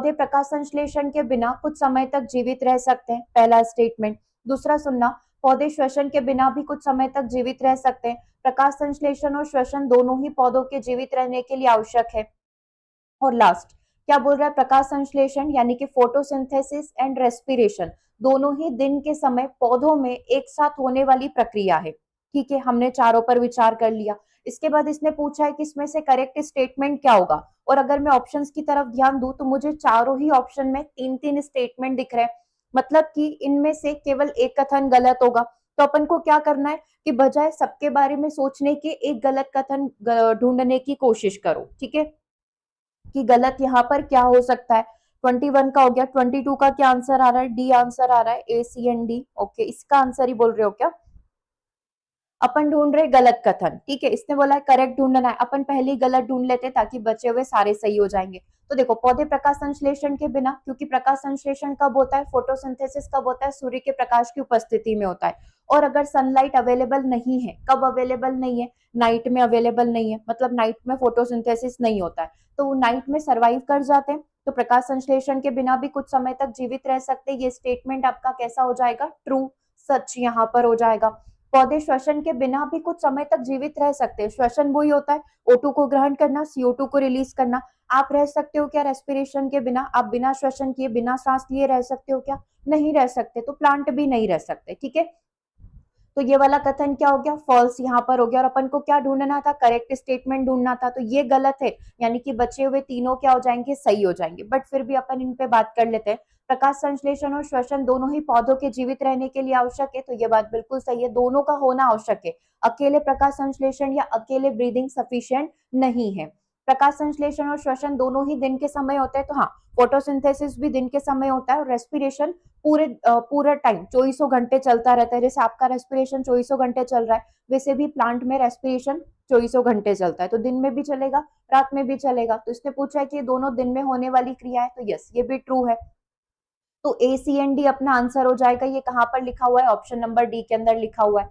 पौधे प्रकाश संश्लेषण के बिना कुछ समय तक जीवित रह सकते हैं, पहला स्टेटमेंट। दूसरा सुनना, पौधे श्वसन के बिना भी कुछ समय तक जीवित रह सकते हैं। प्रकाश संश्लेषण और श्वसन दोनों ही पौधों के जीवित रहने के लिए आवश्यक है। और लास्ट क्या बोल रहा है, प्रकाश संश्लेषण यानी कि फोटोसिंथेसिस एंड रेस्पिरेशन दोनों ही दिन के समय पौधों में एक साथ होने वाली प्रक्रिया है। ठीक है, हमने चारों पर विचार कर लिया। इसके बाद इसने पूछा है कि इसमें से करेक्ट स्टेटमेंट क्या होगा, और अगर मैं ऑप्शंस की तरफ ध्यान दूं तो मुझे चारों ही ऑप्शन में तीन तीन स्टेटमेंट दिख रहे हैं, मतलब कि इनमें से केवल एक कथन गलत होगा। तो अपन को क्या करना है कि बजाय सबके बारे में सोचने के एक गलत कथन ढूंढने की कोशिश करो। ठीक है, कि गलत यहाँ पर क्या हो सकता है। 21 का हो गया, 22 का क्या आंसर आ रहा है, डी आंसर आ रहा है, ए सी एंड डी। ओके, इसका आंसर ही बोल रहे हो क्या? अपन ढूंढ रहे गलत कथन। ठीक है, इसने बोला है करेक्ट ढूंढना है, अपन पहले ही गलत ढूंढ लेते ताकि बचे हुए सारे सही हो जाएंगे। तो देखो, पौधे प्रकाश संश्लेषण के बिना, क्योंकि प्रकाश संश्लेषण कब होता है, फोटोसिंथेसिस कब होता है, सूर्य के प्रकाश की उपस्थिति में होता है। और अगर सनलाइट अवेलेबल नहीं है, कब अवेलेबल नहीं है, नाइट में अवेलेबल नहीं है, मतलब नाइट में फोटोसिंथेसिस नहीं होता है, तो वो नाइट में सर्वाइव कर जाते हैं। तो प्रकाश संश्लेषण के बिना भी कुछ समय तक जीवित रह सकते हैं। ये स्टेटमेंट आपका कैसा हो जाएगा, ट्रू, सच यहाँ पर हो जाएगा। पौधे श्वसन के बिना भी कुछ समय तक जीवित रह सकते हैं। श्वसन वही होता है O2 को ग्रहण करना, CO2 को रिलीज करना। आप रह सकते हो क्या रेस्पिरेशन के बिना? आप बिना श्वसन किए, बिना सांस लिए रह सकते हो क्या? नहीं रह सकते। तो प्लांट भी नहीं रह सकते। ठीक है, तो ये वाला कथन क्या हो गया, फॉल्स यहाँ पर हो गया। और अपन को क्या ढूंढना था, करेक्ट स्टेटमेंट ढूंढना था, तो ये गलत है, यानी कि बचे हुए तीनों क्या हो जाएंगे, सही हो जाएंगे। बट फिर भी अपन इन पे बात कर लेते हैं। प्रकाश संश्लेषण और श्वसन दोनों ही पौधों के जीवित रहने के लिए आवश्यक है, तो ये बात बिल्कुल सही है, दोनों का होना आवश्यक है। अकेले प्रकाश संश्लेषण या अकेले ब्रीदिंग सफिशिएंट नहीं है। प्रकाश संश्लेषण और श्वसन दोनों ही दिन के समय होते हैं, तो हाँ, फोटोसिंथेसिस भी दिन के समय होता है, और रेस्पिरेशन पूरे टाइम 24 घंटे चलता रहता है। जैसे आपका रेस्पिरेशन 24 घंटे चल रहा है, वैसे भी प्लांट में रेस्पिरेशन 24 घंटे चलता है, तो दिन में भी चलेगा, रात में भी चलेगा। तो इसने पूछा है कि ये दोनों दिन में होने वाली क्रिया है, तो यस, ये भी ट्रू है। तो ए सी एंड डी अपना आंसर हो जाएगा। ये कहाँ पर लिखा हुआ है, ऑप्शन नंबर डी के अंदर लिखा हुआ है।